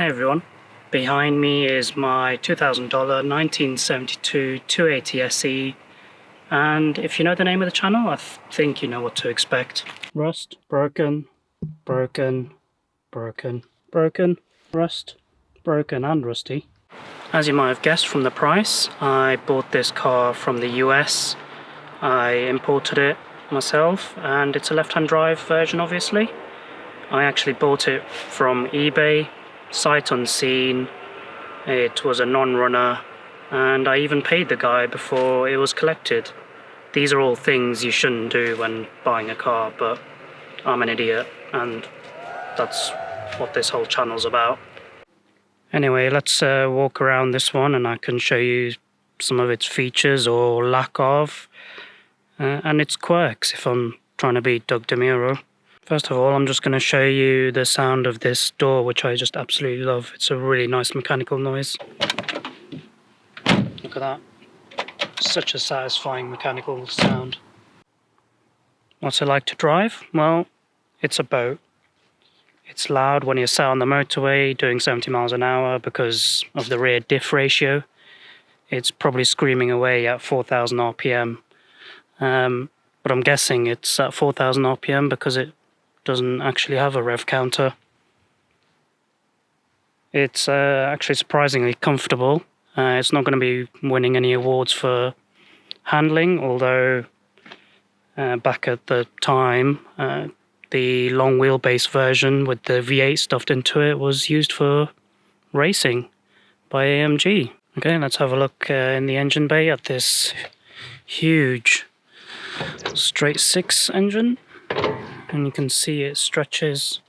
Hey everyone, behind me is my $2,000 1972 280 SE, and if you know the name of the channel, I think you know what to expect. Rust, broken, broken, broken, broken, rust, broken and rusty. As you might have guessed from the price, I bought this car from the US. I imported it myself, and it's a left-hand drive version obviously. I actually bought it from eBay, sight unseen. It was a non-runner, and I even paid the guy before it was collected. These are all things you shouldn't do when buying a car, but I'm an idiot, and that's what this whole channel's about. Anyway, let's walk around this one and I can show you some of its features or lack of, and its quirks if I'm trying to be Doug DeMuro. First of all, I'm just going to show you the sound of this door, which I just absolutely love. It's a really nice mechanical noise. Look at that. Such a satisfying mechanical sound. What's it like to drive? Well, it's a boat. It's loud when you're sat on the motorway doing 70 miles an hour because of the rear diff ratio. It's probably screaming away at 4,000 RPM. But I'm guessing it's at 4,000 RPM because it doesn't actually have a rev counter. It's actually surprisingly comfortable. It's not going to be winning any awards for handling, although back at the time the long wheelbase version with the V8 stuffed into it was used for racing by AMG. Okay, let's have a look in the engine bay at this huge straight six engine. And you can see it stretches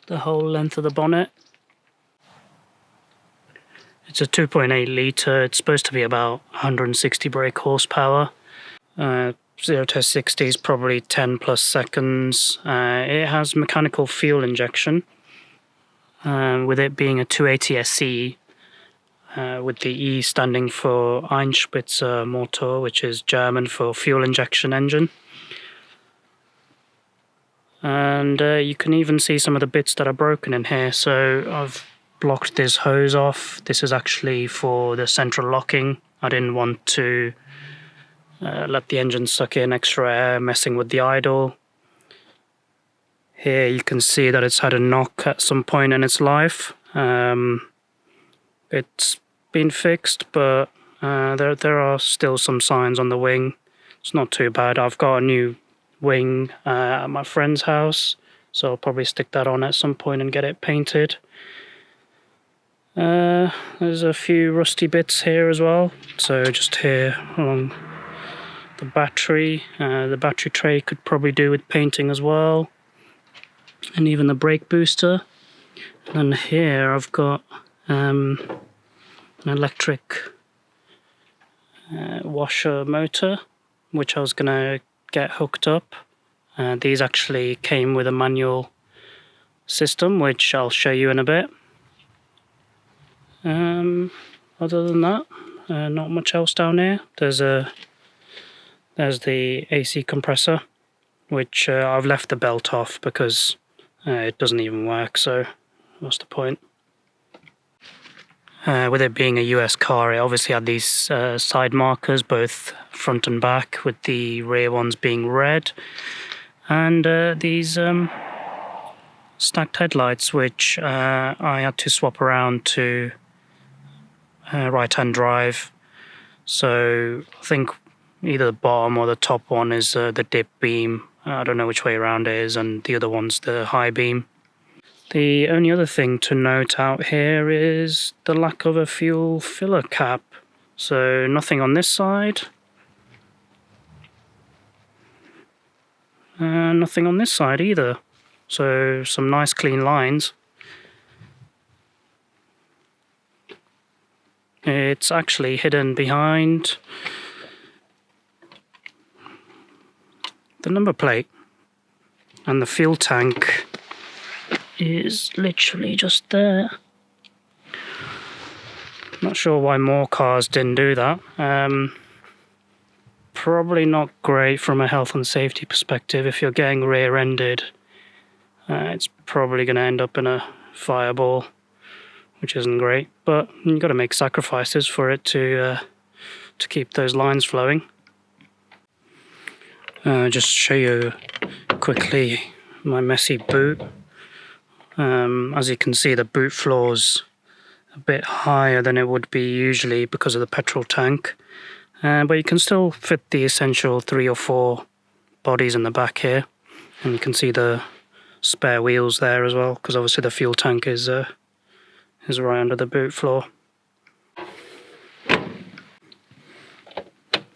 the whole length of the bonnet. It's a 2.8 litre, it's supposed to be about 160 brake horsepower. 0 to 60 is probably 10 plus seconds. It has mechanical fuel injection, with it being a 280 SE, with the E standing for Einspritzer Motor, which is German for fuel injection engine. And you can even see some of the bits that are broken in here. So I've blocked this hose off. This is actually for the central locking. I didn't want to let the engine suck in extra air, messing with the idle. Here you can see that it's had a knock at some point in its life. It's been fixed, but there are still some signs on the wing. It's not too bad. I've got a new wing at my friend's house, so I'll probably stick that on at some point and get it painted. There's a few rusty bits here as well, so just here along the battery tray could probably do with painting as well, and even the brake booster. And here I've got an electric washer motor, which I was gonna get hooked up. These actually came with a manual system, which I'll show you in a bit. Other than that, not much else down here. There's the AC compressor, which I've left the belt off because it doesn't even work, so what's the point? With it being a US car, it obviously had these side markers, both front and back, with the rear ones being red, and these stacked headlights, which I had to swap around to right-hand drive. So I think either the bottom or the top one is the dip beam. I don't know which way around it is, and the other one's the high beam. The only other thing to note out here is the lack of a fuel filler cap. So nothing on this side. Nothing on this side either. So some nice clean lines. It's actually hidden behind the number plate, and the fuel tank is literally just there. Not sure why more cars didn't do that. Probably not great from a health and safety perspective. If you're getting rear-ended, it's probably going to end up in a fireball, which isn't great, but you've got to make sacrifices for it to keep those lines flowing. Just show you quickly my messy boot. As you can see, the boot floor's a bit higher than it would be usually because of the petrol tank, but you can still fit the essential 3 or 4 bodies in the back here, and you can see the spare wheels there as well, because obviously the fuel tank is right under the boot floor.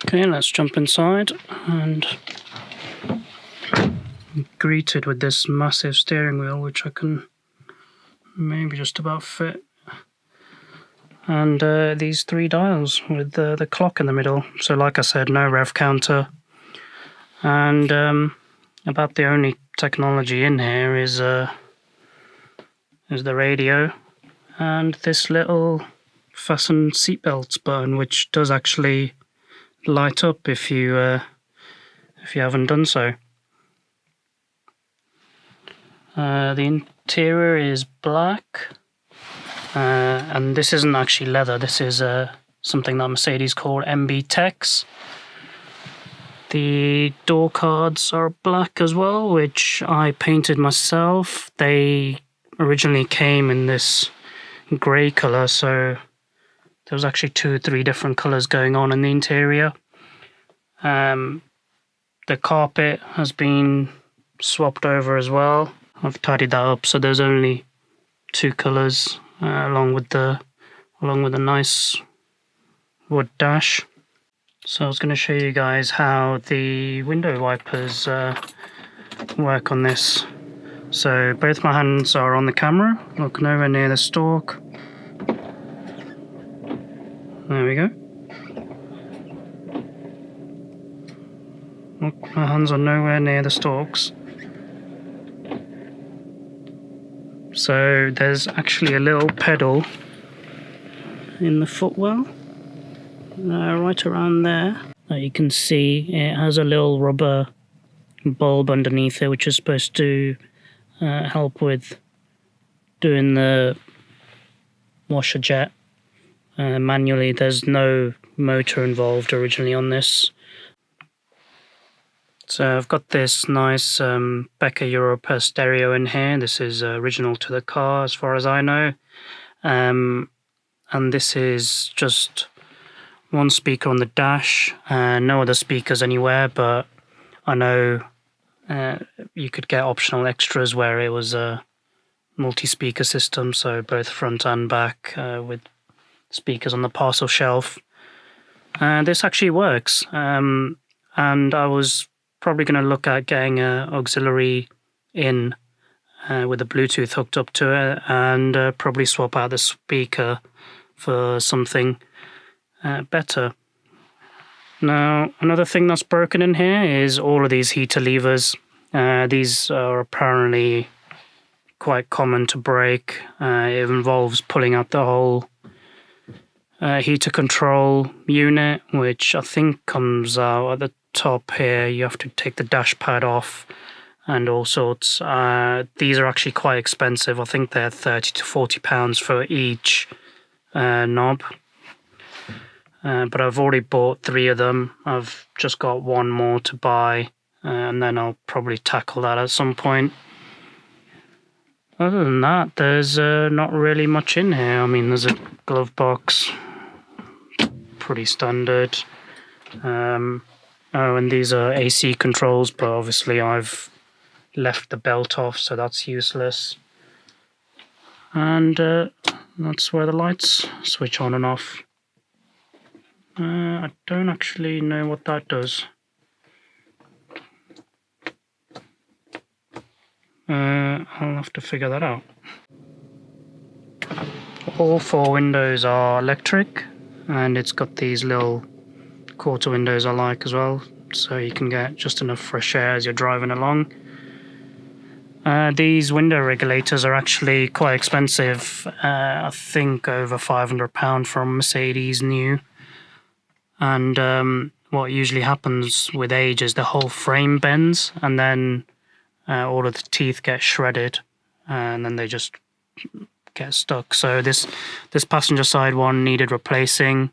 Okay, let's jump inside, and I'm greeted with this massive steering wheel, which I can maybe just about fit, and these 3 dials with the clock in the middle. So like I said, no rev counter, and about the only technology in here is the radio and this little fasten seatbelts button, which does actually light up if you haven't done so. The interior is black, and this isn't actually leather. This is something that Mercedes called MB Tex. The door cards are black as well, which I painted myself. They originally came in this grey colour, so there was actually 2 or 3 different colours going on in the interior. The carpet has been swapped over as well. I've tidied that up, so there's only 2 colours, along with the nice wood dash. So I was going to show you guys how the window wipers work on this. So both my hands are on the camera, look nowhere near the stalk. There we go. Look, my hands are nowhere near the stalks. So there's actually a little pedal in the footwell, right around there. You can see it has a little rubber bulb underneath it, which is supposed to help with doing the washer jet manually. There's no motor involved originally on this. So I've got this nice Becker Europa stereo in here. This is original to the car as far as I know. And this is just one speaker on the dash, no other speakers anywhere, but I know you could get optional extras where it was a multi-speaker system, so both front and back with speakers on the parcel shelf. This actually works, and I was probably going to look at getting an auxiliary in with a Bluetooth hooked up to it, and probably swap out the speaker for something better. Now, another thing that's broken in here is all of these heater levers. These are apparently quite common to break. It involves pulling out the whole heater control unit, which I think comes out at the top here. You have to take the dash pad off and all sorts. These are actually quite expensive. I think they're £30 to £40 for each knob. But I've already bought 3 of them. I've just got 1 more to buy, and then I'll probably tackle that at some point. Other than that, there's not really much in here. I mean, there's a glove box, pretty standard. Oh, and these are AC controls, but obviously I've left the belt off, so that's useless. And that's where the lights switch on and off. I don't actually know what that does. I'll have to figure that out. All 4 windows are electric, and it's got these little quarter windows I like as well, so you can get just enough fresh air as you're driving along. These window regulators are actually quite expensive. I think over £500 from Mercedes new. And what usually happens with age is the whole frame bends, and then all of the teeth get shredded, and then they just get stuck. So this passenger side one needed replacing.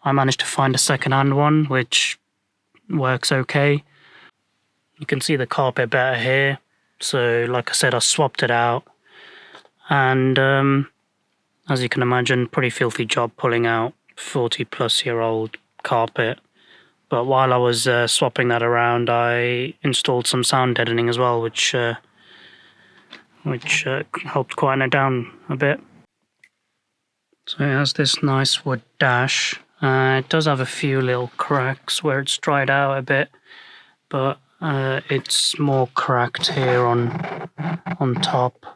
I managed to find a second-hand one which works okay. You can see the carpet better here. So like I said, I swapped it out, and as you can imagine, pretty filthy job pulling out 40-plus-year-old carpet. But while I was swapping that around, I installed some sound deadening as well, which helped quieten it down a bit. So it has this nice wood dash. It does have a few little cracks where it's dried out a bit, but it's more cracked here on top.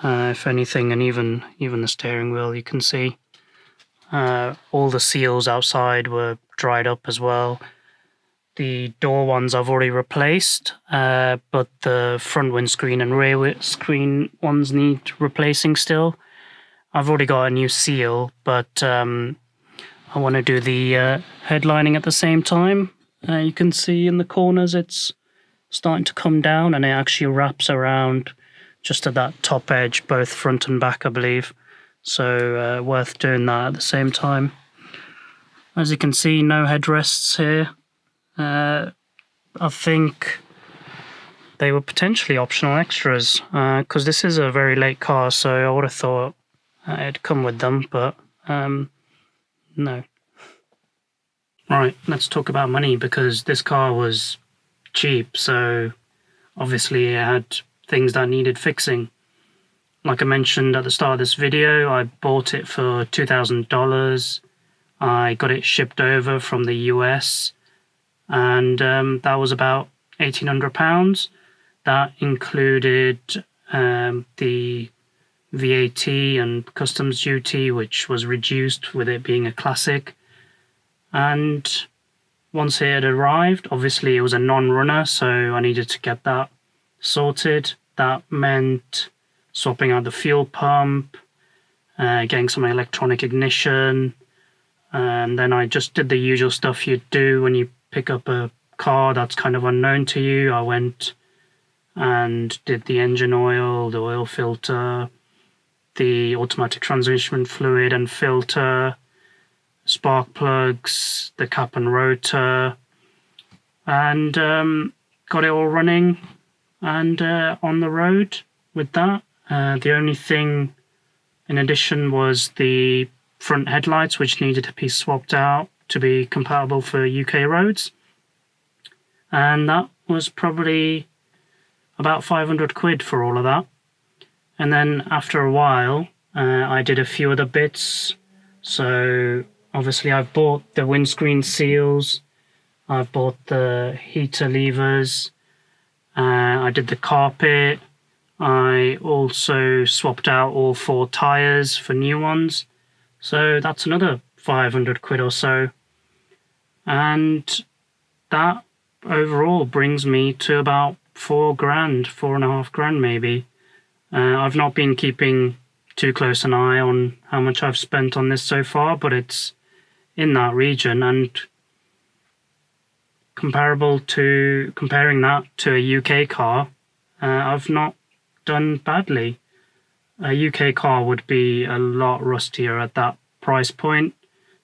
If anything, and even the steering wheel, you can see all the seals outside were dried up as well. The door ones I've already replaced, but the front windscreen and rear windscreen ones need replacing still. I've already got a new seal, but I want to do the headlining at the same time. You can see in the corners it's starting to come down, and it actually wraps around just at that top edge, both front and back, I believe. So worth doing that at the same time. As you can see, no headrests here. I think they were potentially optional extras, because this is a very late car, so I would have thought it'd come with them, but no. Right, let's talk about money, because this car was cheap, so obviously it had things that needed fixing. Like I mentioned at the start of this video, I bought it for $2,000. I got it shipped over from the US, and that was about £1,800. That included the VAT and customs duty, which was reduced with it being a classic. And once it had arrived, obviously it was a non-runner, so I needed to get that sorted. That meant swapping out the fuel pump, getting some electronic ignition, and then I just did the usual stuff you do when you pick up a car that's kind of unknown to you. I went and did the engine oil, the oil filter, the automatic transmission fluid and filter, spark plugs, the cap and rotor, and got it all running and on the road with that. The only thing in addition was the front headlights, which needed to be swapped out to be compatible for UK roads, and that was probably about 500 quid for all of that. And then after a while I did a few other bits. So obviously I've bought the windscreen seals, I've bought the heater levers, I did the carpet, I also swapped out all 4 tyres for new ones, so that's another 500 quid or so. And that overall brings me to about $4,500 maybe. I've not been keeping too close an eye on how much I've spent on this so far, but it's in that region, and comparing that to a UK car, I've not done badly. A UK car would be a lot rustier at that price point.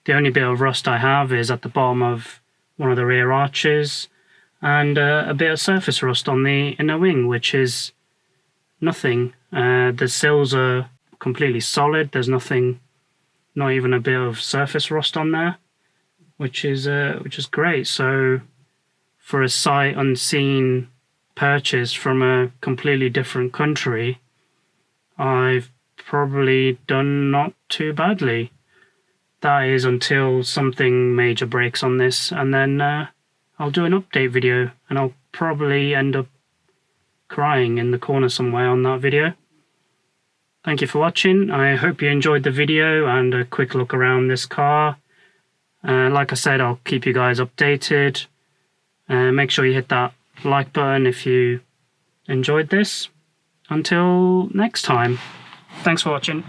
The only bit of rust I have is at the bottom of one of the rear arches, and a bit of surface rust on the inner wing, which is nothing. The sills are completely solid. There's nothing, not even a bit of surface rust on there, which is great. So for a sight unseen purchase from a completely different country, I've probably done not too badly. That is until something major breaks on this, and then I'll do an update video, and I'll probably end up crying in the corner somewhere on that video. Thank you for watching. I hope you enjoyed the video and a quick look around this car. Like I said, I'll keep you guys updated. Make sure you hit that like button if you enjoyed this. Until next time, thanks for watching.